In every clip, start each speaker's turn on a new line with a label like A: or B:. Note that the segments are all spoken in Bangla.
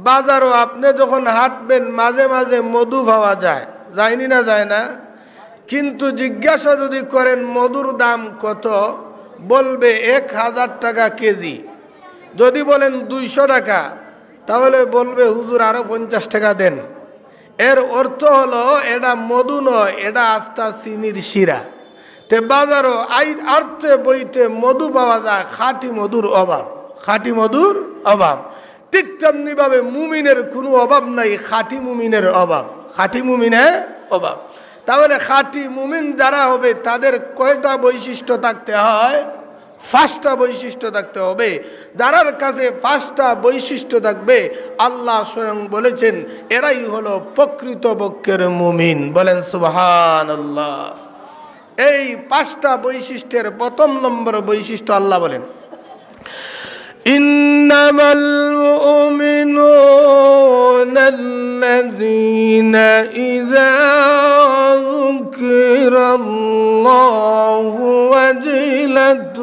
A: বাজারও আপনি যখন হাঁটবেন মাঝে মাঝে মধু পাওয়া যায়, যায়নি না যায় না? কিন্তু জিজ্ঞাসা যদি করেন মধুর দাম কত, বলবে 1000 টাকা কেজি। যদি বলেন 200 টাকা, তাহলে বলবে হুজুর আরো 50 টাকা দেন। এর অর্থ হলো এটা মধু নয়, এটা আস্থা চিনির শিরা। তে বাজারও আর্থে বইতে মধু পাওয়া যায়, খাঁটি মধুর অভাব, খাঁটি মধুর অভাব। ঠিক তেমনি ভাবে মুমিনের কোনো অভাব নাই, খাঁটি মুমিনের অভাব, খাঁটি মুমিনের অভাব। তাহলে খাঁটি মুমিন যারা হবে তাদের কয়টা বৈশিষ্ট্য থাকতে হয়? 5টা বৈশিষ্ট্য থাকতে হবে। যারার কাছে 5টা বৈশিষ্ট্য থাকবে, আল্লাহ স্বয়ং বলেছেন এরাই হলো প্রকৃতপক্ষের মুমিন। বলেন সুবহানাল্লাহ। এই 5টা বৈশিষ্ট্যের প্রথম নম্বর বৈশিষ্ট্য আল্লাহ বলেন, ইন্নামাল মুমিনুনা আল্লাযীনা ইযা যুকিরাল্লাহু ওয়াজিলাত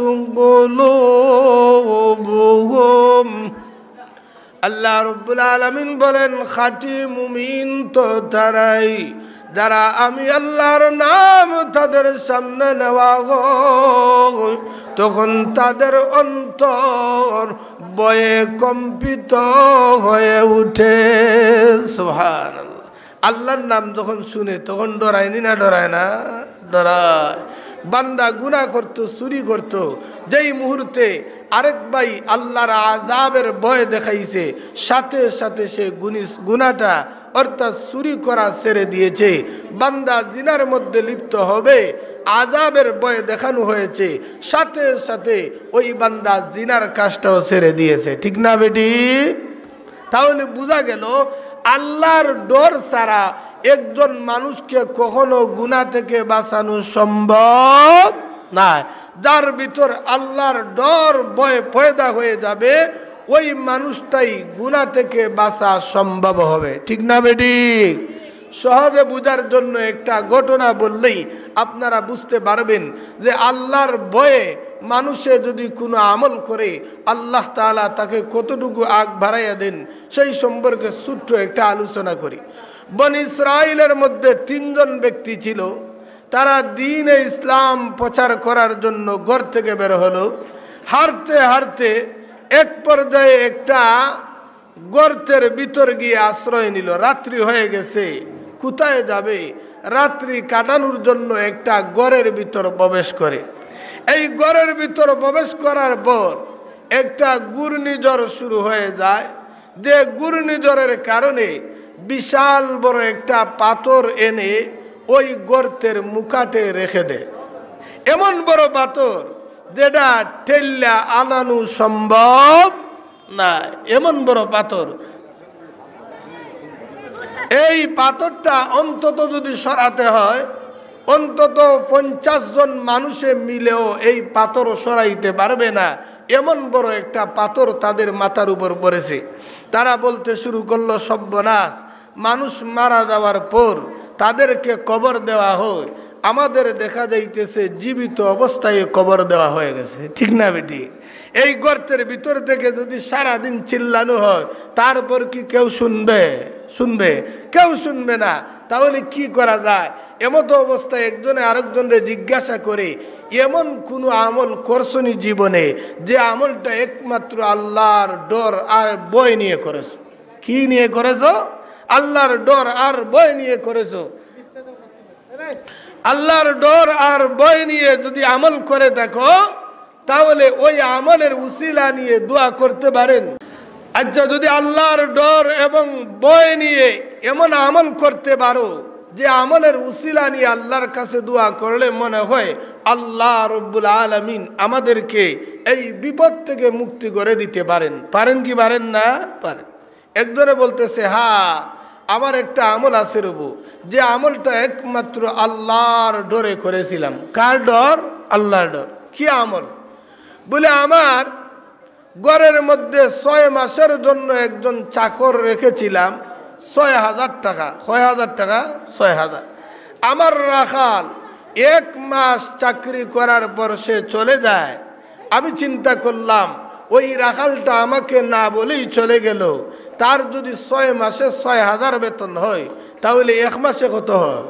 A: কুলুবুহুম। আল্লাহ রাব্বুল আলামিন বলেন খাঁটি মুমিন তো তারাই যারা আমি আল্লাহর নাম তাদের সামনে নেওয়া হয় তখন তাদের অন্তর ভয়ে কম্পিত হয়ে উঠে। সুবহানাল্লাহ। আল্লাহর নাম যখন শুনে তখন ডরায়নি না? ডরায় না? ডরায়। বান্দা গুনাহ করতো, চুরি করতো, যেই মুহূর্তে আরেক ভাই আল্লাহর আযাবের ভয় দেখাইছে, সাথে সাথে সে গুনাহটা অর্থাৎ চুরি করা ছেড়ে দিয়েছে। বান্দা জিনার মধ্যে লিপ্ত হবে, আযাবের ভয় দেখানো হয়েছে, সাথে সাথে ওই বান্দা জিনার কাজটাও ছেড়ে দিয়েছে। ঠিক না বেটি? তাহলে বোঝা গেল আল্লাহর ডর ছাড়া একজন মানুষকে কখনো গুনাহ থেকে বাঁচানো সম্ভব না। যার ভিতর আল্লাহর ডর ভয় পয়দা হয়ে যাবে, ওই মানুষটাই গুনাহ থেকে বাঁচা সম্ভব হবে। ঠিক না বেটি? সহজে বুঝার জন্য একটা ঘটনা বললেই আপনারা বুঝতে পারবেন যে আল্লাহর ভয়ে মানুষে যদি কোনো আমল করে আল্লাহ তাআলা তাকে কতটুকু আগ বাড়াইয়া দেন, সেই সম্পর্কে ছোট্ট একটা আলোচনা করি। বনি ইসরাইলের মধ্যে 3 জন ব্যক্তি ছিল। তারা দ্বীনে ইসলাম প্রচার করার জন্য ঘর থেকে বের হলো। হাঁটতে হাঁটতে এক পর্যায়ে একটা গর্তের ভিতর গিয়ে আশ্রয় নিল। রাত্রি হয়ে গেছে, কোথায় যাবে? রাত্রি কাটানোর জন্য একটা ঘরের ভিতর প্রবেশ করে। এই ঘরের ভিতর প্রবেশ করার পর একটা ঘূর্ণিঝড় শুরু হয়ে যায়, যে ঘূর্ণিঝড়ের কারণে বিশাল বড় একটা পাথর এনে ওই গর্তের মুখাটে রেখে দেয়। এমন বড় পাথর যেটা ঠেল্লা আনানো সম্ভব না, এমন বড় পাথর। এই পাথরটা অন্তত যদি সরাতে হয়, অন্তত 50 জন মানুষে মিলেও এই পাথর সরাইতে পারবে না। এমন বড় একটা পাথর তাদের মাথার উপর পড়েছে। তারা বলতে শুরু করলো, সর্বনাশ, মানুষ মারা যাওয়ার পর তাদেরকে কবর দেওয়া হয়, আমাদের দেখা যাইতেছে জীবিত অবস্থায় কবর দেওয়া হয়ে গেছে। ঠিক না বেটি? এই গর্তের ভিতর থেকে যদি সারাদিন চিল্লানো হয়, তারপর কি কেউ শুনবে? শুনবে? কেউ শুনবে না। তাহলে কি করা যায়? এমতো অবস্থায় একজনে আরেকজনকে জিজ্ঞাসা করে, এমন কোন আমল করছনি জীবনে যে আমলটা একমাত্র আল্লাহর ডর আর ভয় নিয়ে করেছো? কি নিয়ে করেছো? আল্লাহর ডর আর ভয় নিয়ে করেছো। আল্লাহর ডর আর ভয় নিয়ে যদি আমল করে দেখো, তাহলে ওই আমলের উসিলা নিয়ে দোয়া করতে পারেন। আচ্ছা, যদি আল্লাহর ডর এবং ভয় নিয়ে এমন আমল করতে পারো যে আমলের উসিলা নিয়ে আল্লাহর কাছে দোয়া করলে মনে হয় আল্লাহ রব্বুল আলামিন আমাদেরকে এই বিপদ থেকে মুক্তি করে দিতে পারেন। পারেন কি পারেন না? পারেন। একজনে বলতেছে, হ্যাঁ, আমার একটা আমল আছে রবু, যে আমলটা একমাত্র আল্লাহর ডরে করেছিলাম। কার ডর? আল্লাহর ডর। কি আমল? বলে, আমার ঘরের মধ্যে 6 মাসের জন্য একজন চাকর রেখেছিলাম, 6000 টাকা। 6000 টাকা? 6000। আমার রাখাল 1 মাস চাকরি করার পর সে চলে যায়। আমি চিন্তা করলাম, ওই রাখালটা আমাকে না বলেই চলে গেল, তার যদি 6 মাসে 6000 বেতন হয় তাহলে 1 মাসে কত হয়?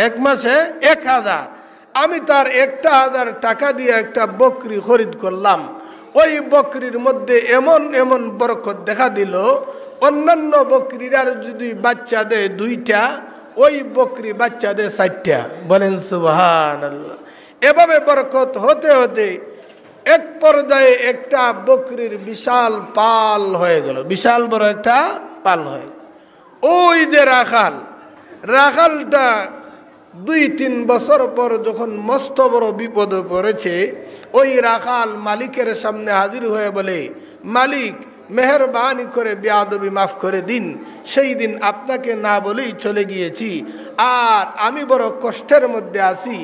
A: 1 মাসে 1000। আমি তার 1000 টাকা দিয়ে একটা বকরি খরিদ করলাম। ওই বকরির মধ্যে এমন এমন বরকত দেখা দিল, অন্যান্য বকরির যদি বাচ্চা দেয় 2টা, ওই বকরি বাচ্চা দেয় 4টা। বলেন সুবহানাল্লাহ। এভাবে বরকত হতে হতে এক পর্যায়ে একটা বকরির বিশাল পাল হয়ে গেল, বিশাল বড় একটা পাল হয়। ওই যে রাখালটা 2-3 বছর পর যখন মস্ত বড় বিপদে পড়েছে, ওই রাখাল মালিকের সামনে হাজির হয়ে বলে, মালিক মেহরবানি করে বেয়াদবি মাফ করে দিন, সেই দিন আপনাকে না বলেই চলে গিয়েছি, আর আমি বড় কষ্টের মধ্যে আছি,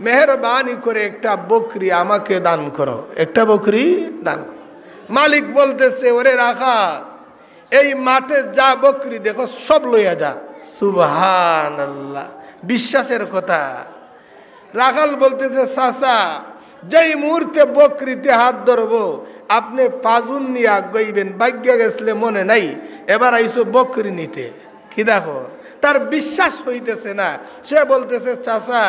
A: মেহরবানি করে একটা বকরি আমাকে দান করো, একটা বকরি দান করো। মালিক বলতেছে, ওরে রাখাল, এই মাঠে যা বকরি দেখো সব লইয়া যা। সুবহানাল্লাহ, বিশ্বাসের কথা। রাখাল বলতেছে, চাচা, যেই মুহূর্তে বকরিতে হাত ধরবো আপনি পাজুন নিয়ে গইবেন, ভাগ্য গেছলে মনে নাই, এবার আইসো বকরি নিতে। কি দেখো, তার বিশ্বাস হইতেছে না। সে বলতেছে, চাচা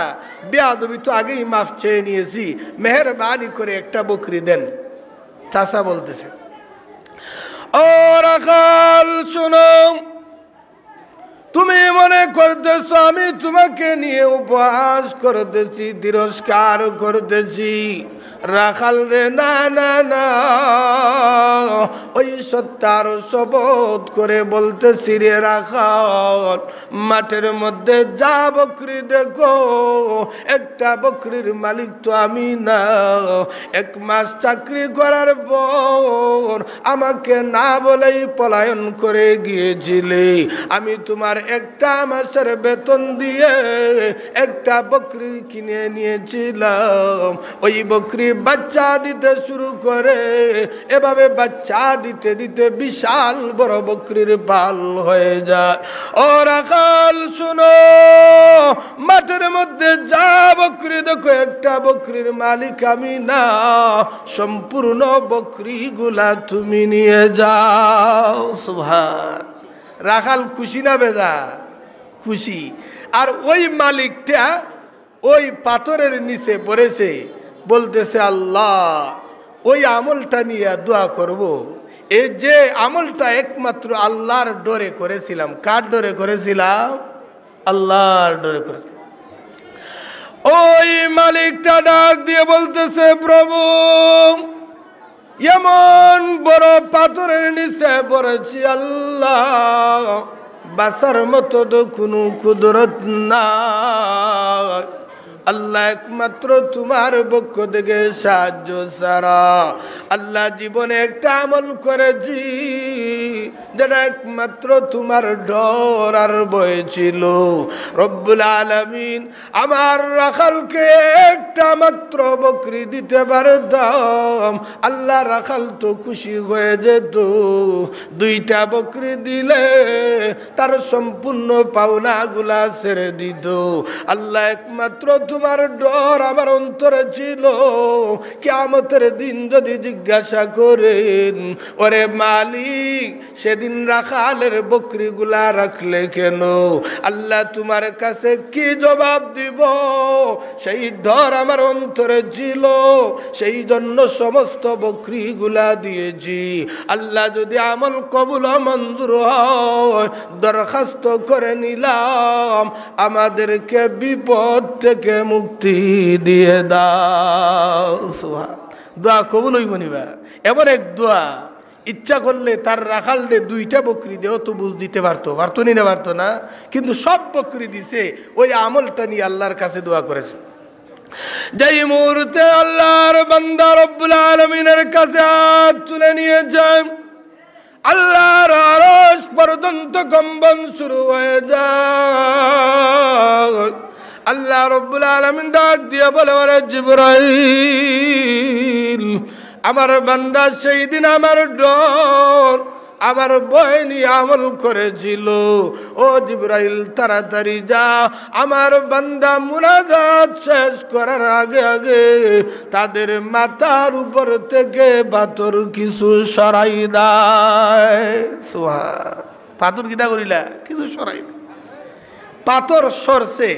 A: বেয়াদবি তো আগেই মাফ চেয়ে নিয়েছি, মেহরবানি করে একটা বকরি দেন। চাচা বলতেছে, ও রাখাল শোনো, তুমি মনে করতেছ আমি তোমাকে নিয়ে উপহাস করতেছি, তিরস্কার করতেছি। রাখাল রে, না না না, ওই সত্যার শপথ করে বলতেছি রে রাখাল, মাঠের মধ্যে যা বকরি দেখো একটা বকরির মালিক তো আমি না। 1 মাস চাকরি করার পর আমাকে না বলেই পলায়ন করে গিয়েছিলে, আমি তোমার 1টা মাসের বেতন দিয়ে একটা বকরি কিনে নিয়েছিলাম। ওই বকরি বাচ্চা দিতে শুরু করে, এভাবে বাচ্চা দিতে দিতে বিশাল বড় বকরির পাল হয়ে যায়। ও রাখাল শুনো, মাঠের মধ্যে যা বকরি দেখো একটা বকরির মালিক আমি না, সম্পূর্ণ বকরিগুলা তুমি নিয়ে যাও। সুবহান। রাখাল খুশি না বেজা? খুশি। আর ওই মালিকটা ওই পাথরের নিচে পড়েছে, বলতেছে, আল্লাহ ওই আমলটা নিয়ে দোয়া করব। এই যে আমলটা একমাত্র আল্লাহর ডরে করেছিলাম। কার ডরে করেছিলাম? আল্লাহর ডরে করেছিলাম। ওই মালিকটা ডাক দিয়ে বলতেছে, প্রভু এমন বড় পাথরের নিচে পড়েছি, আল্লাহ বাসার মতো তো কোনো কুদরত না, আল্লাহ একমাত্র তোমার পক্ষ থেকে সাহায্য ছাড়া। আল্লাহ জীবনে একটা আমল করেছি যেটা একমাত্র তোমার ডর আর ভয় ছিল। রব্বুল আলামিন আমার রাখালকে একটা মাত্র বকরি দিতে পারতাম, আল্লাহ রাখাল তো খুশি হয়ে যেত। 2টা বকরি দিলে তার সম্পূর্ণ পাওনাগুলা ছেড়ে দিত। আল্লাহ একমাত্র তোমার ডর আমার অন্তরে ছিল। কিয়ামতের দিন যদি জিজ্ঞাসা করেন, ওরে মালিক সেদিন রাখালের বকরিগুলা রাখলে কেন, আল্লাহ তোমার কাছে কি জবাব দিব? সেই ডর আমার অন্তরে ছিল, সেই জন্য সমস্ত বকরিগুলা দিয়েছি। আল্লাহ যদি আমল কবুল মঞ্জুর হয়, দরখাস্ত করে নিলাম আমাদেরকে বিপদ থেকে মুক্তি দিয়ে দাও। সুবহান। দোয়া কবুল হইব নিবা। এমন এক দোয়া, ইচ্ছা করলে তার রাখাল দে 2টা বকরি দেও তো বুঝ দিতে পারতো, পারতো নিতে পারতো না, কিন্তু সব বকরি দিছে। ওই আমলটা নিয়ে আল্লাহর কাছে দোয়া করেছে। যেই মুহূর্তে আল্লাহর বান্দা রব্বুল আলামিনের কাছে হাত তুলে নিয়ে যায়, আল্লাহর আরশ পর্যন্ত কম্পন শুরু হয়ে যায়। আল্লাহ রব্বুল আলামিন ডাক দিয়ে বলে, ওরে জিবরাইল, আমার বান্দা সেই দিন আমার ডর আমার ভয় নিয়ে আমল করেছিল। ও জিবরাইল তাড়াতাড়ি যা, আমার বান্দা মুনাজাত শেষ করার আগে আগে তাদের মাথার উপর থেকে পাথর কিছু সরাই দেয়। সুবহান পাথর কিটা করিলা কিছু সরাই না পাথর সরছে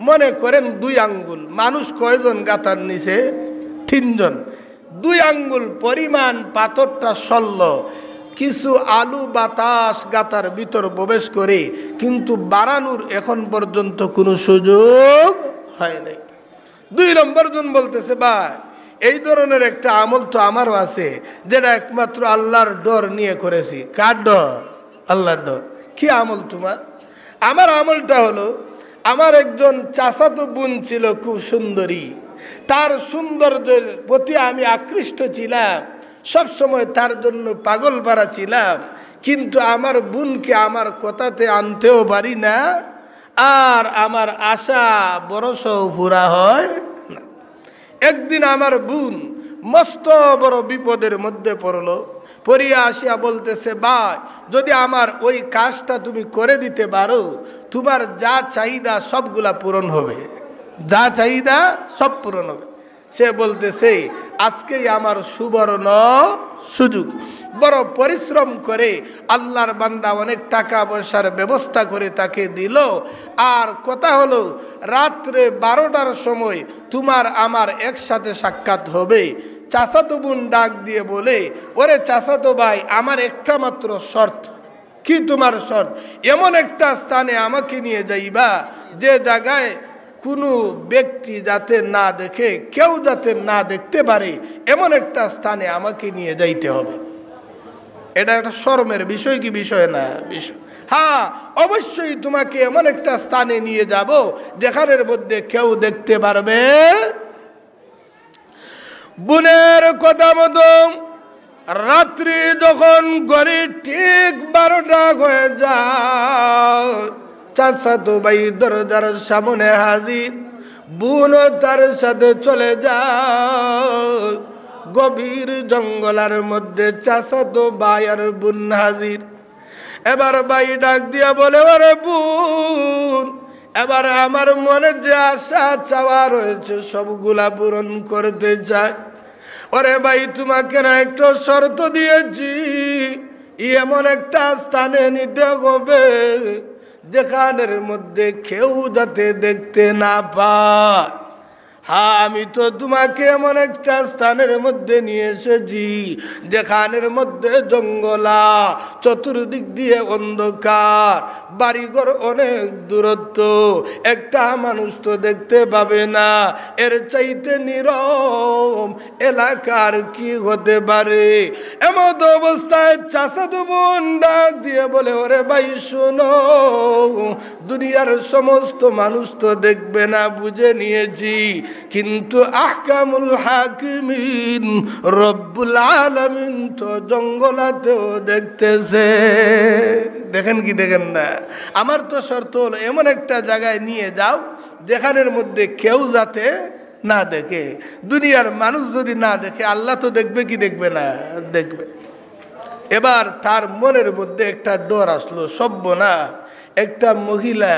A: মনে করেন 2 আঙ্গুল মানুষ কয়জন গাতার নিচে 3 জন 2 আঙ্গুল পরিমাণ পাথরটা সরল কিছু আলু বাতাস গাতার ভিতর প্রবেশ করে কিন্তু বাড়ানোর এখন পর্যন্ত কোনো সুযোগ হয় নাই 2 নম্বর জন বলতেছে ভাই এই ধরনের একটা আমল তো আমারও আছে যেটা একমাত্র আল্লাহর ডর নিয়ে করেছি কার ডর আল্লাহর ডর কি আমল তোমার আমার আমলটা হলো আমার একজন চাচাতো বোন ছিল খুব সুন্দরী তার সৌন্দর্যের প্রতি আমি আকৃষ্ট ছিলাম সব সময় তার জন্য পাগল পারা ছিলাম কিন্তু আমার বোনকে আমার কথাতে আনতেও পারি না আর আমার আশা বড়সও পুরা হয় না একদিন আমার বোন মস্ত বড় বিপদের মধ্যে পড়লো পড়িয়া আসিয়া বলতেছে ভাই যদি আমার ওই কাজটা তুমি করে দিতে পারো তোমার যা চাহিদা সবগুলা পূরণ হবে যা চাহিদা সব পূরণ হবে সে বলতেছে আজকেই আমার সুবর্ণ সুযোগ বড় পরিশ্রম করে আল্লাহর বান্দা অনেক টাকা পয়সার ব্যবস্থা করে তাকে দিল আর কথা হলো রাত্রে 12টার সময় তোমার আমার একসাথে সাক্ষাৎ হবে চাচাতো বোন ডাক দিয়ে বলে ওরে চাচাতো ভাই আমার একটা মাত্র শর্ত কি তোমার শর্ত এমন একটা স্থানে আমাকে নিয়ে যাইবা যে জায়গায় কোনো ব্যক্তি যাতে না দেখে কেউ যাতে না দেখতে পারে এমন একটা স্থানে আমাকে নিয়ে যাইতে হবে এটা একটা শরমের বিষয় কি বিষয় না বিষয় হ্যাঁ অবশ্যই তোমাকে এমন একটা স্থানে নিয়ে যাব যেখানের মধ্যে কেউ দেখতে পারবে বোনের কথা মতো রাত্রি যখন ঘরে ঠিক 12টা হয়ে যায় চাচাতো ভাই দরজার সামনে হাজির বোন তার সাথে চলে যায় গভীর জঙ্গলের মধ্যে চাচাতো ভাই আর বোন হাজির এবার ভাই ডাক দিয়া বলে ওরে বোন এবার আমার মনে যে আশা চাওয়া রয়েছে সবগুলা পূরণ করতে চাই ওরে ভাই তোমাকে না একটা শর্ত দিয়েছি এমন একটা স্থানে নিতে হবে যেখানের মধ্যে কেউ যাতে দেখতে না পায় হ্যাঁ আমি তো তোমাকে এমন একটা স্থানের মধ্যে নিয়ে এসেছি যেখানের মধ্যে জঙ্গলা চতুর্দিক দিয়ে অন্ধকার বাড়িঘর অনেক দূরত্ব একটা মানুষ তো দেখতে পাবে না এর চাইতে নীরব এলাকার কি হতে পারে এমত অবস্থায় চাচাতো বোন ডাক দিয়ে বলে ওরে ভাই শোনো দুনিয়ার সমস্ত মানুষ তো দেখবে না বুঝে নিয়েছি কিন্তু আহকামুল হাকিমিন রব্বুল আলামিন তো জঙ্গলাতেও দেখতেছে দেখেন কি দেখেন না আমার তো শর্ত হলো এমন একটা জায়গায় নিয়ে যাও যেখানের মধ্যে কেউ যাতে না দেখে দুনিয়ার মানুষ যদি না দেখে আল্লাহ তো দেখবে কি দেখবে না দেখবে এবার তার মনের মধ্যে একটা ডর আসলো সভ্য না একটা মহিলা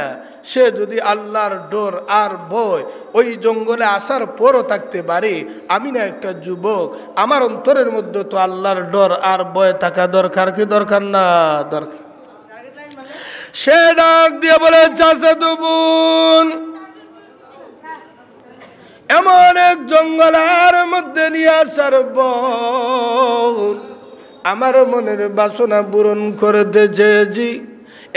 A: সে যদি আল্লাহর ডর আর ভয় ওই জঙ্গলে আসার পরও থাকতে পারে আমি না একটা যুবক আমার অন্তরের মধ্যে তো আল্লাহর ডর আর ভয় থাকা দরকার কি দরকার না দরকার সে ডাক দিয়ে বলে চাচাতো বোন এমন এক জঙ্গলের মধ্যে নিয়ে আসার পর আমার মনের বাসনা পূরণ করতে চেয়েছি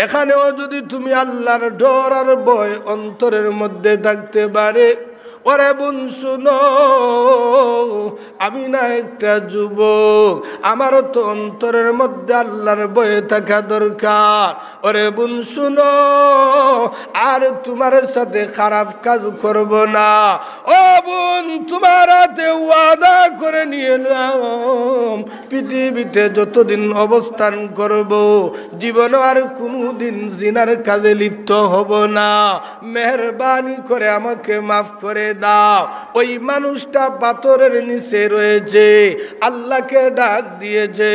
A: এখানেও যদি তুমি আল্লাহর ডর আর ভয় অন্তরের মধ্যে থাকতে পারে ওরে বোন শুনো আমি না একটা যুবক আমারও তো অন্তরের মধ্যে আল্লাহর ভয় থাকা দরকার ওরে বোন শুনো আর তোমার সাথে খারাপ কাজ করব না ও বোন তোমার হাতে ওয়াদা করে নিয়ে নাও পৃথিবীতে যতদিন অবস্থান করব জীবন আর কোনোদিন জিনার কাজে লিপ্ত হব না মেহেরবানি করে আমাকে মাফ করে দাও ওই মানুষটা পাথরের নিচে রয়েছে আল্লাহকে ডাক দিয়েছে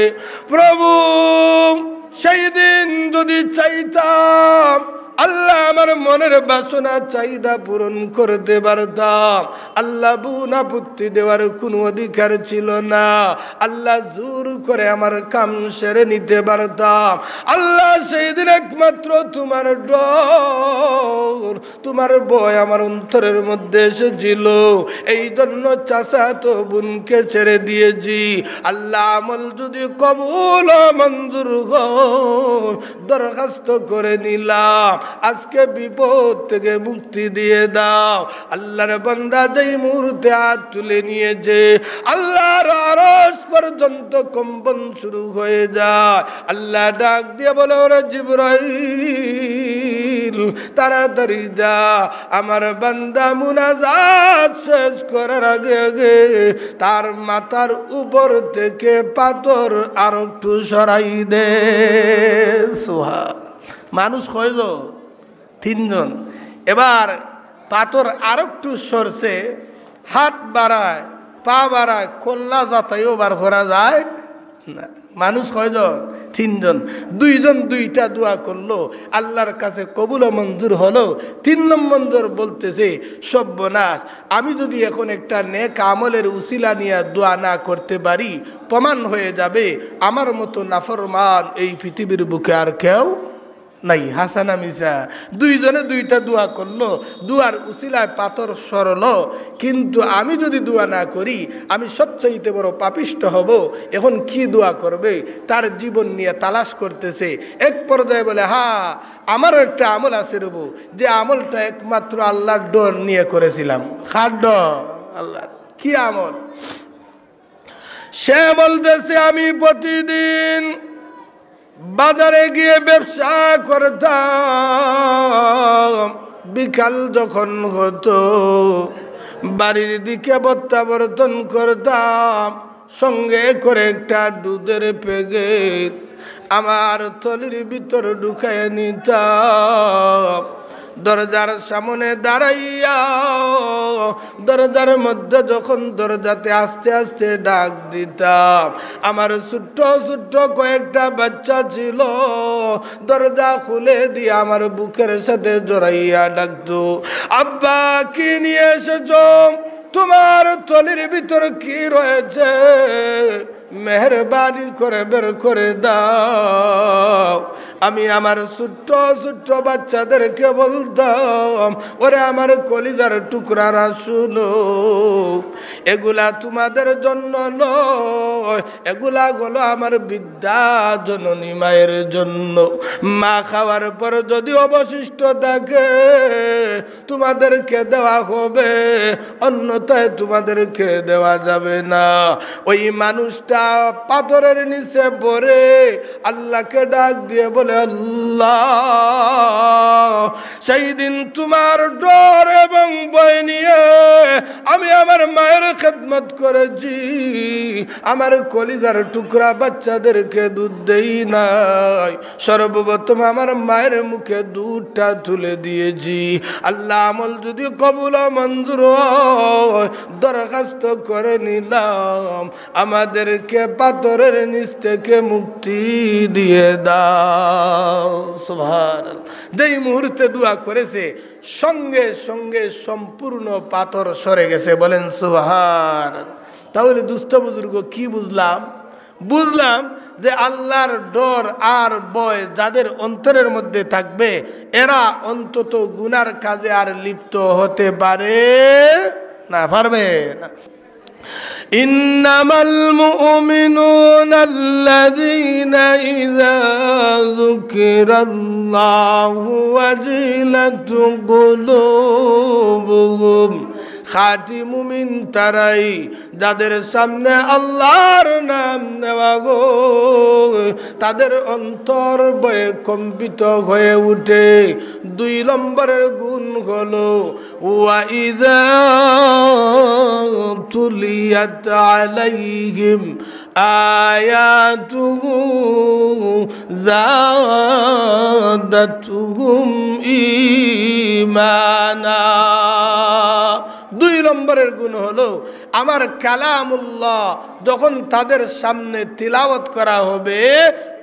A: প্রভু সেই দিন যদি চাইতাম আল্লাহ আমার মনের বাসনা চাহিদা পূরণ করতে পারতাম। আল্লাহ বুনা পুত্রি দেওয়ার কোনো অধিকার ছিল না। আল্লাহ জোর করে আমার কাম সেরে নিতে পারতাম। আল্লাহ সেই দিন একমাত্র তোমার ডর, তোমার ভয় আমার অন্তরের মধ্যে এসেছিল। এই জন্য চাচাতো বোনকে ছেড়ে দিয়েছি। আল্লাহ আমল যদি কবুল মঞ্জুর হয়, দরখাস্ত করে নিলাম, আজকে বিপদ থেকে মুক্তি দিয়ে দাও। আল্লাহর বান্দা যেই মুহূর্তে হাত তুলে নিয়েছে, আল্লাহর আরশ পর্যন্ত কম্পন শুরু হয়ে যায়। আল্লাহ ডাক দিয়ে বলে, ওরে জিবরাইল তাড়াতাড়ি যা, আমার বান্দা মুনাজাত শেষ করার আগে আগে তার মাথার উপর থেকে পাথর আর একটু সরাই দে। সুবহান। মানুষ কয়জন? 3 জন। এবার পাথর আর একটু সরছে, হাত বাড়ায়, পা বাড়ায়, কল্লা যাতাইও বার করা যায় না। মানুষ কয়জন? 3 জন। 2 জন 2টা দোয়া করলো, আল্লাহর কাছে কবুল ও মঞ্জুর হলো। 3 নম্বর বলতেছে, সর্বনাশ, আমি যদি এখন একটা নেক আমলের উসিলা নিয়ে দোয়া না করতে পারি, প্রমাণ হয়ে যাবে আমার মতো নাফরমান এই পৃথিবীর বুকে আর কেউ নাই। হাসানা মিসা 2 জনে 2টা দোয়া করলো, দুয়ার উসিলায় পাথর সরলো। কিন্তু আমি যদি দোয়া না করি, আমি সবচাইতে বড় পাপিষ্ট হব। এখন কি দোয়া করবে? তার জীবন নিয়ে তালাশ করতেছে। এক পর্যায়ে বলে, হ্যাঁ, আমারও একটা আমল আছে রবু, যে আমলটা একমাত্র আল্লাহর ডর নিয়ে করেছিলাম। খাদ্য আল্লাহ, কি আমল? সে বলতেছে, আমি প্রতিদিন বাজারে গিয়ে ব্যবসা করতাম। বিকাল যখন হতো, বাড়ির দিকে প্রত্যাবর্তন করতাম, সঙ্গে করে একটা দুধের প্যাকেট আমার থলির ভিতর ঢুকায় নিতাম। দরজার সামনে দাঁড়াইয়া, দরজার মধ্যে যখন দরজাতে আস্তে আস্তে ডাক দিতাম, আমার ছোট্ট ছোট্ট কয়েকটা বাচ্চা ছিল, দরজা খুলে দিয়ে আমার বুকের সাথে জড়াইয়া ডাকতো, আব্বা কি নিয়ে এসেছো? তোমার থলির ভিতর কি রয়েছে? মেহরবানি করে বের করে দাও। আমি আমার ছোট্ট ছোট্ট বাচ্চাদেরকে বলতাম, ওরে আমার কলিজার টুকরারা শুনো, এগুলা তোমাদের জন্য নয়, এগুলা হলো আমার বিদ্যা জননী মায়ের জন্য। মা খাওয়ার পর যদি অবশিষ্ট থাকে তোমাদেরকে দেওয়া হবে, অন্যথায় তোমাদেরকে দেওয়া যাবে না। ওই মানুষটা পাথরের নিচে পড়ে আল্লাহকে ডাক দিয়ে বলে, আল্লাহ, সেই দিন তোমার ডর এবং ভয় নিয়ে আমি আমার মায়ের খেদমত করেছি, আমার কলিজার টুকরা বাচ্চাদেরকে দুধ দেই নাই, সর্বপ্রথম আমার মায়ের মুখে দুধটা তুলে দিয়েছি। আল্লাহ আমল যদি কবুল মঞ্জুর হয়, দরখাস্ত করে নিলাম, আমাদেরকে পাথরের নিচ থেকে মুক্তি দিয়ে দাও। সুবহানাল্লাহ। যেই মুহূর্তে দোয়া করেছে, সঙ্গে সঙ্গে সম্পূর্ণ পাথর সরে গেছে। বলেন সুবহানাল্লাহ। তাহলে দুষ্ট বুজুর্গ কি বুঝলাম? বুঝলাম যে আল্লাহর ডর আর ভয় যাদের অন্তরের মধ্যে থাকবে, এরা অন্তত গুনার কাজে আর লিপ্ত হতে পারে না, পারবে না। ইন্নামাল মুমিনুনা আল্লাযীনা ইযা যুকিরাল্লাহু ওয়াজিলাত কুলুবুহুম। খাঁটি মুমিন তারাই যাদের সামনে আল্লাহর নাম নেওয়া গো, তাদের অন্তর ভয়ে কম্পিত হয়ে উঠে। 2 নম্বরের গুণ হলো ওয়াইযা তুলিয়াত আলাইহিম আয়াতুহু যাদাতুহুম ঈমানা। 2 নম্বরের গুণ হলো আমার কালামুল্লাহ যখন তাদের সামনে তিলাওয়াত করা হবে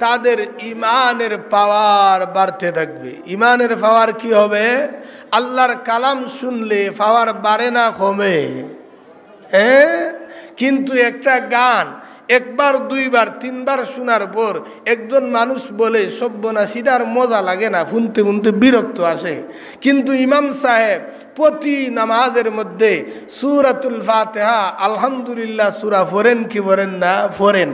A: তাদের ঈমানের পাওয়ার বাড়তে থাকবে। ঈমানের পাওয়ার কি হবে? আল্লাহর কালাম শুনলে পাওয়ার বাড়ে না কমে? কিন্তু একটা গান একবার দুইবার তিনবার শোনার পর একজন মানুষ বলে সব্যনাশীর মজা লাগে না, শুনতে শুনতে বিরক্ত আসে। কিন্তু ইমাম সাহেব প্রতি নামাজের মধ্যে সূরাতুল ফাতিহা আলহামদুলিল্লাহ সূরা পড়েন কি পড়েন না? পড়েন।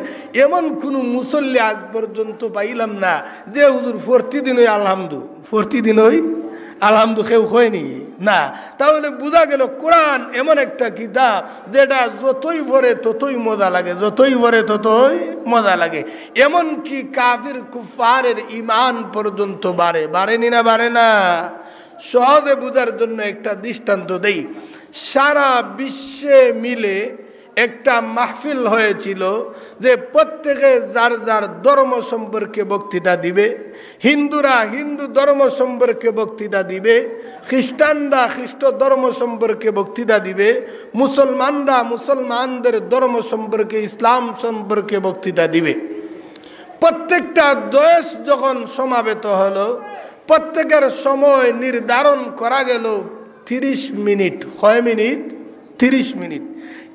A: এমন কোনো মুসল্লি আজ পর্যন্ত পাইলাম না যে হুজুর প্রতিদিনই প্রতিদিনই আলহামদু কেউ হয়নি না। তাহলে বোঝা গেল কোরআন এমন একটা কিতাব যেটা যতই পড়ে ততই মজা লাগে, যতই পড়ে ততই মজা লাগে। এমনকি কাফির কুফারের ঈমান পর্যন্ত বাড়েনি না? বাড়ে না? সহজে বোঝার জন্য একটা দৃষ্টান্ত দেই। সারা বিশ্বে মিলে একটা মাহফিল হয়েছিল যে প্রত্যেকে যার যার ধর্ম সম্পর্কে বক্তৃতা দিবে। হিন্দুরা হিন্দু ধর্ম সম্পর্কে বক্তৃতা দিবে, খ্রিস্টানরা খ্রিস্ট ধর্ম সম্পর্কে বক্তৃতা দিবে, মুসলমানরা মুসলমানদের ধর্ম সম্পর্কে ইসলাম সম্পর্কে বক্তৃতা দিবে। প্রত্যেকটা দেশ যখন সমাবেত হলো প্রত্যেকের সময় নির্ধারণ করা গেল 30 মিনিট। কয় মিনিট? 30 মিনিট।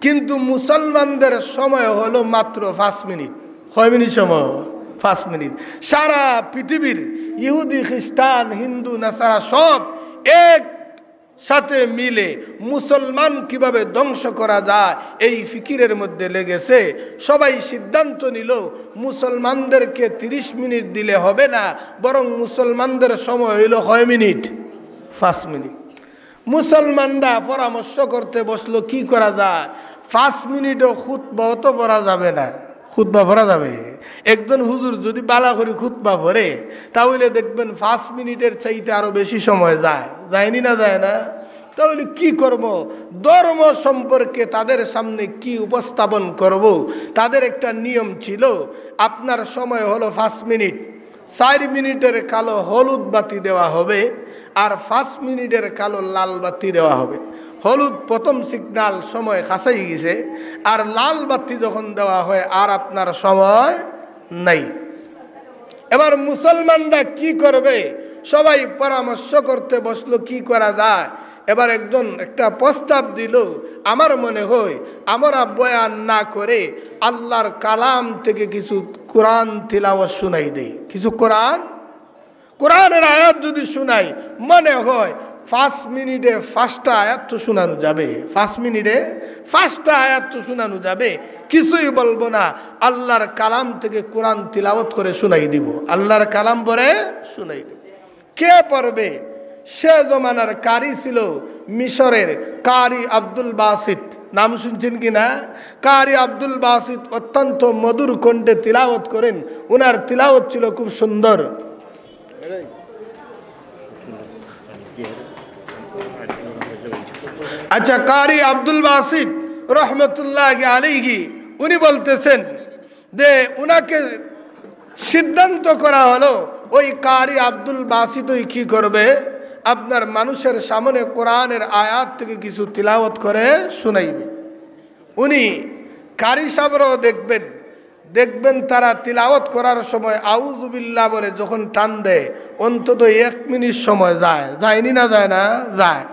A: কিন্তু মুসলমানদের সময় হলো মাত্র 5 মিনিট। কয় মিনিট সময়? 5 মিনিট। সারা পৃথিবীর ইহুদি খ্রিস্টান হিন্দু নাসারা সব এক সাথে মিলে মুসলমান কিভাবে ধ্বংস করা যায় এই ফিকিরের মধ্যে লেগেছে। সবাই সিদ্ধান্ত নিল মুসলমানদেরকে 30 মিনিট দিলে হবে না, বরং মুসলমানদের সময় হইল কয় মিনিট? 5 মিনিট। মুসলমানরা পরামর্শ করতে বসলো কি করা যায়। 5 মিনিটও খুতবা তো পড়া যাবে না। খুতবা পড়া যাবে? একজন হুজুর যদি বালা করে খুতবা পড়ে তাহলে দেখবেন 5 মিনিটের চাইতে আরো বেশি সময় যায়। যায়নি না? যায় না? তাহলে কি করব? ধর্ম সম্পর্কে তাদের সামনে কি উপস্থাপন করব? তাদের একটা নিয়ম ছিল, আপনার সময় হলো 5 মিনিট, 4 মিনিটের কালো হলুদ বাতি দেওয়া হবে আর 5 মিনিটের কালো লাল বাতি দেওয়া হবে। হলুদ প্রথম সিগন্যাল, সময় কাছেই গেছে, আর লাল বাতি যখন দেওয়া হয় আর আপনার সময় নাই। এবার মুসলমানরা কি করবে? সবাই পরামর্শ করতে বসলো কি করা যায়। এবার একজন একটা প্রস্তাব দিল, আমার মনে হয় আমরা বয়ান না করে আল্লাহর কালাম থেকে কিছু কোরআন তিলাওয়াত শুনাই দেই। কিছু কোরআনের আয়াত যদি শুনাই, মনে হয় 5 মিনিটে 5টা আয়াত তো শোনানো যাবে। 5 মিনিটে 5টা আয়াত তো শোনানো যাবে, কিছুই বলবো না। আল্লাহর কালাম থেকে কোরআন তিলাওয়াত করে শুনাই দিব। আল্লাহর কালাম পড়ে শুনাই দিব। কে পড়বে? সে জমানার কারি ছিল মিশরের কারি আব্দুল বাসিত। নাম শুনছেন কি না? কারি আব্দুল বাসিত অত্যন্ত মধুর কণ্ঠে তিলাওয়াত করেন। ওনার তিলাওয়াত ছিল খুব সুন্দর। আচ্ছা, কারি আব্দুল বাসিত রহমতুল্লাহ আলাইহি উনি বলতেছেন যে উনাকে সিদ্ধান্ত করা হলো ওই কারি আব্দুল বাসিতই কি করবে, আপনার মানুষের সামনে কোরআনের আয়াত থেকে কিছু তিলাওয়াত করে শুনাইবে। উনি কারি সাহেবরাও দেখবেন তারা তিলাওয়াত করার সময় আউযু বিল্লাহ বলে যখন টান দেয় অন্তত 1 মিনিট সময় যায়। যায়নি না? যায় না? যায়।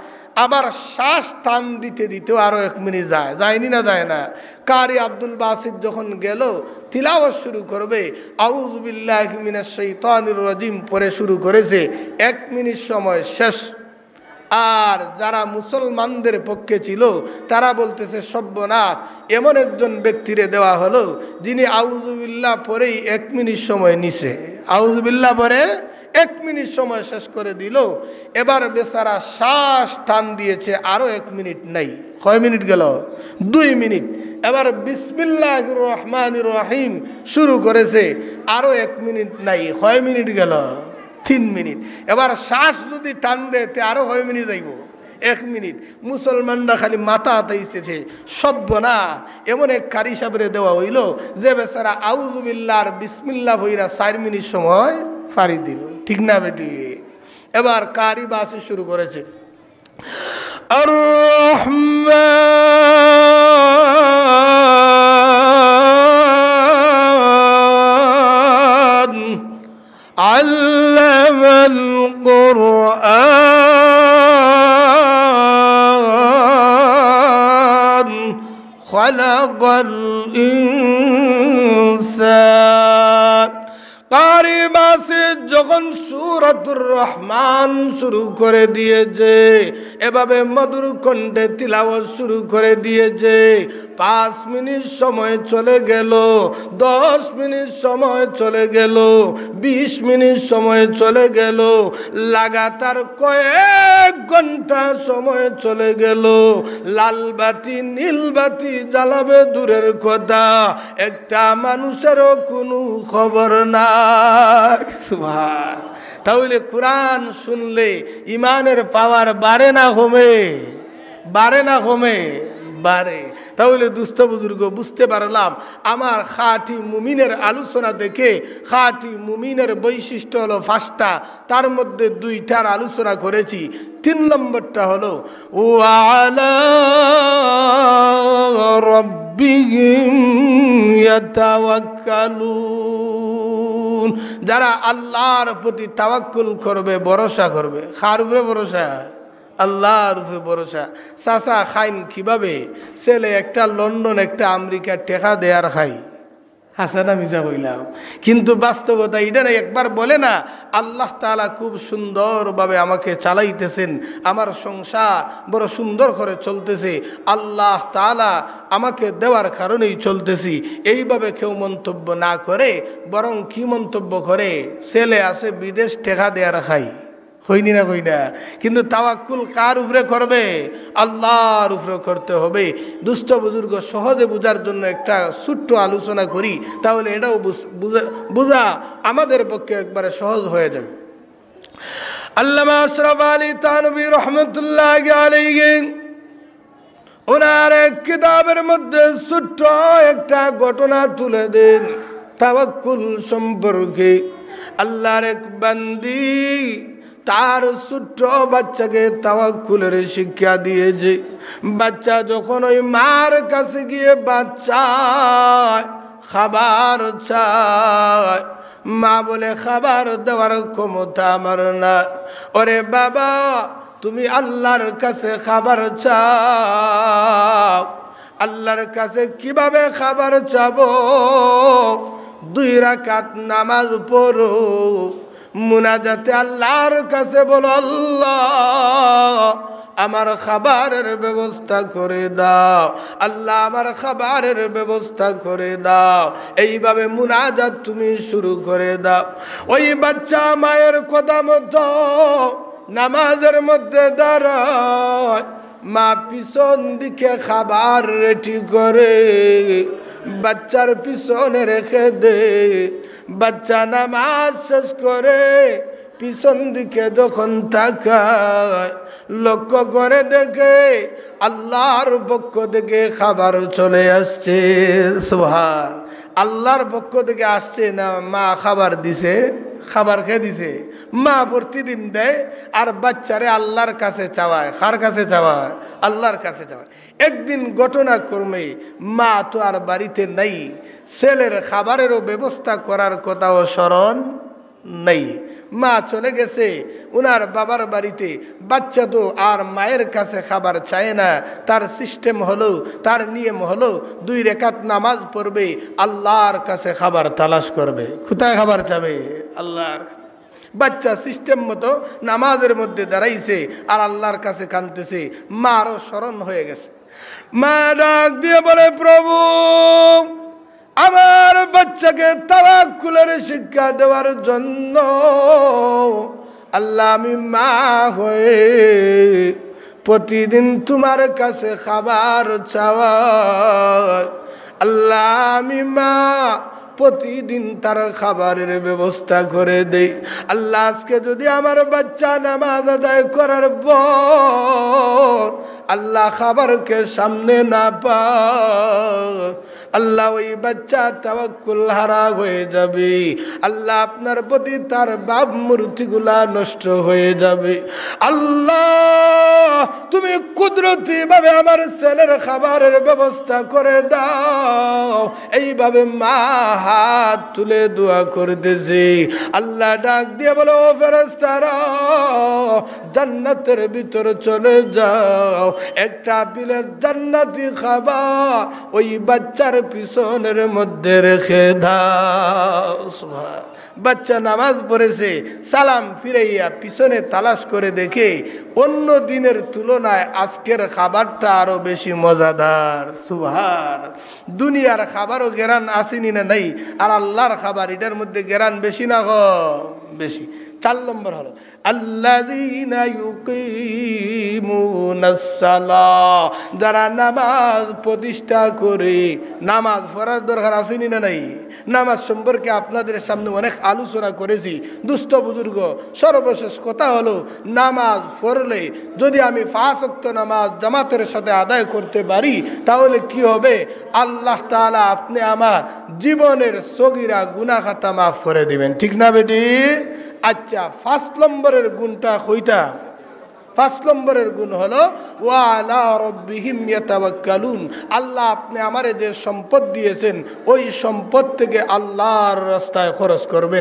A: আবার শ্বাস টান দিতে দিতেও আরো 1 মিনিট যায়। যায়নি না? যায় না? কারি আব্দুল বাসিত যখন গেল তিলাওয়াত শুরু করবে, আউযু বিল্লাহি মিনাশ শাইতানির রাজিম পরে শুরু করেছে, 1 মিনিট সময় শেষ। আর যারা মুসলমানদের পক্ষে ছিল তারা বলতেছে সর্বনাশ, এমন একজন ব্যক্তিরে দেওয়া হলো যিনি আউযু বিল্লাহ পরেই 1 মিনিট সময় নিছে। আউযু বিল্লাহ পরে 1 মিনিট সময় শেষ করে দিল। এবার বেচারা শ্বাস টান দিয়েছে, আরো 1 মিনিট নাই। কয় মিনিট গেল? 2 মিনিট। এবার বিসমিল্লাহির রহমানির রহিম শুরু করেছে, আরো 1 মিনিট নাই। কয় মিনিট গেল? 3 মিনিট। এবার শ্বাস যদি টান দেতে আরো কয় মিনিট যাইব? 1 মিনিট। মুসলমানরা খালি মাথা হাতাইতেছে, সব্বনা এমন এক কারি সাহেবরে দেওয়া হইল যে বেচারা আউযু বিল্লাহ আর বিসমিল্লাহ হইরা 4 মিনিট সময় ফারি দিল। ঠিক না বেটি? এবার কারি বাসে শুরু করেছে, الرحمن علم القرآن خلق الإنسان কারি মাসে যখন সূরাতুর রহমান শুরু করে দিয়েছে, এভাবে মধুর কণ্ঠে তিলাওয়াত শুরু করে দিয়েছে, 5 মিনিট সময় চলে গেল, 10 মিনিট সময় চলে গেল, 20 মিনিট সময় চলে গেল, লাগাতার কয়েক ঘন্টা সময় চলে গেল। লাল বাতি নীল বাতি জ্বালাবে দূরের কথা, একটা মানুষেরও কোনো খবর না। সুবহান। তাহলে কোরআন শুনলে ইমানের পাওয়ার বাড়ে না কমে? বাড়ে না কমে? বাড়ে। তাহলে দুস্থ বুজুর্গ বুঝতে পারলাম আমার খাঁটি মুমিনের আলোচনা দেখে খাঁটি মুমিনের বৈশিষ্ট্য হলো 5টা, তার মধ্যে 2টার আলোচনা করেছি। 3 নম্বরটা হলো ওয়ালা রাব্বিহিম ইয়াতাওয়াক্কালুন, যারা আল্লাহর প্রতি তাওয়াক্কুল করবে, ভরসা করবে। কার উপরে ভরসা? আল্লাহর উপরে ভরসা। চাচা খাইন কিভাবে? ছেলে একটা লন্ডন একটা আমেরিকা টেকা দেয়ার খাই, হাসানা মিজা কইলাম, কিন্তু বাস্তবতা এটা না। একবার বলে না আল্লাহ তাআলা খুব সুন্দরভাবে আমাকে চালাইতেছেন, আমার সংসার বড় সুন্দর করে চলতেছে, আল্লাহ তাআলা আমাকে দেওয়ার কারণেই চলতেছি। এইভাবে কেউ মন্তব্য না করে, বরং কি মন্তব্য করে? ছেলে আছে বিদেশ টেকা দেয়ার খাই, হইনি না কই না। কিন্তু তাওয়াক্কুল কার উপরে করবে? আল্লাহর উপরে করতে হবে। দুস্থ বুজুর্গ সহজে বোঝার জন্য একটা ছোট্ট আলোচনা করি, তাহলে এটাও বোঝা আমাদের পক্ষে একবারে সহজ হয়ে যাবে। আল্লামা আশরাফ আলী থানভী রহমতুল্লাহি আলাইহি ওনার এক কিতাবের মধ্যে ছোট্ট একটা ঘটনা তুলে দেন তাওয়াক্কুল সম্পর্কে। আল্লাহর এক বান্দি তার ছোট্ট বাচ্চাকে তাওয়াক্কুলের শিক্ষা দিয়েছে। বাচ্চা যখন ওই মার কাছে গিয়ে বাচ্চা খাবার চায়, মা বলে খাবার দেওয়ার ক্ষমতা আমার না। ওরে বাবা, তুমি আল্লাহর কাছে খাবার চাও, আল্লাহর কাছে কিভাবে খাবার চাবো? 2 রাকাত নামাজ পড়ো, মুনাজাতে আল্লাহর কাছে বলো, আল্লাহ আমার খাবারের ব্যবস্থা করে দাও, আল্লাহ আমার খাবারের ব্যবস্থা করে দাও। এইভাবে মুনাজাত তুমি শুরু করে দাও। ওই বাচ্চা মায়ের কথা মতো নামাজের মধ্যে দাঁড়ায়, মা পিছন দিকে খাবার রেডি করে বাচ্চার পিছনে রেখে দে। বাচ্চা নামাজ শেষ করে পিছন দিকে যখন তাকায়, লক্ষ্য করে দেখে আল্লাহর পক্ষ থেকে খাবার চলে আসছে। সুবহান। আল্লাহর পক্ষ থেকে আসছে না, মা খাবার দিছে, খাবার খেয়ে দিছে। মা প্রতিদিন দেয় আর বাচ্চারে আল্লাহর কাছে চাওয়ায়। কার কাছে চাওয়ায়? আল্লাহর কাছে চাওয়ায়। একদিন ঘটনাক্রমে মা তো আর বাড়িতে নাই, ছেলের খাবারেরও ব্যবস্থা করার কথাও স্মরণ নেই। মা চলে গেছে উনার বাবার বাড়িতে। বাচ্চা তো আর মায়ের কাছে খাবার চায় না, তার সিস্টেম হলো, তার নিয়ম হলো 2 রাকাত নামাজ পড়বে, আল্লাহর কাছে খাবার তালাশ করবে। কোথায় খাবার চাবে? আল্লাহর। বাচ্চা সিস্টেম মতো নামাজের মধ্যে দাঁড়াইছে আর আল্লাহর কাছে কাঁদতেছে। মারও স্মরণ হয়ে গেছে। মা ডাক দিয়ে বলে, প্রভু আমার বাচ্চাকে তাওয়াক্কুলের শিক্ষা দেওয়ার জন্য আল্লাহ আমি মা হয়ে প্রতিদিন তোমার কাছে খাবার চাওয়াই। আল্লাহ আমি মা প্রতিদিন তার খাবারের ব্যবস্থা করে দেই। আল্লাহ আজকে যদি আমার বাচ্চা নামাজ আদায় করার পর আল্লাহ খাবারকে সামনে না পায়, আল্লাহ ওই বাচ্চা তাওয়াক্কুল হারা হয়ে যাবে, আল্লাহ আপনার প্রতি তার বাপ মূর্তিগুলা নষ্ট হয়ে যাবে। আল্লাহ তুমি কুদরতি ভাবে আমার ছেলের খাবারের ব্যবস্থা করে দাও। এইভাবে মা হাত তুলে দোয়া করতেছে। আল্লাহ ডাক দিয়ে বলো, ও ফেরেশতারা জান্নাতের ভিতর চলে যাও, একটা প্লেট জান্নাতি খাবার ওই বাচ্চার পিছনের মধ্যে রেখে দাও। সুবহান। বাচ্চা নামাজ পড়েছে, সালাম ফিরাইয়া পিছনে তালাশ করে দেখে অন্য দিনের তুলনায় আজকের খাবারটা আরো বেশি মজাদার। সুবহান। দুনিয়ার খাবারও গেরান আসেনি না নাই, আর আল্লাহর খাবার এটার মধ্যে গেরান বেশি না বেশি। 4 নম্বর হলো আল্লাযীনা ইউকিমুনাস সালাহ, যারা নামাজ প্রতিষ্ঠা করে। নামাজ পড়ার দরকার আসেনি না নাই? নামাজ সম্পর্কে আপনাদের সামনে অনেক আলোচনা করেছি দুস্থ বুজুর্গ। সর্বশেষ কথা হলো, নামাজ পড়লে যদি আমি 5 ওয়াক্ত নামাজ জামাতের সাথে আদায় করতে পারি তাহলে কি হবে? আল্লাহ তাআলা আপনি আমার জীবনের সগীরা গুনাহ খাতা মাফ করে দিবেন। ঠিক না বেটি? আচ্ছা, 5 নম্বরের গুণটা কইটা? 5 নম্বরের গুণ হলো ওয়া আলা রাব্বিহিম ইয়াতাওয়াক্কালুন। আল্লাহ আপনি আমারে যে সম্পদ দিয়েছেন ওই সম্পদ থেকে আল্লাহর রাস্তায় খরচ করবেন।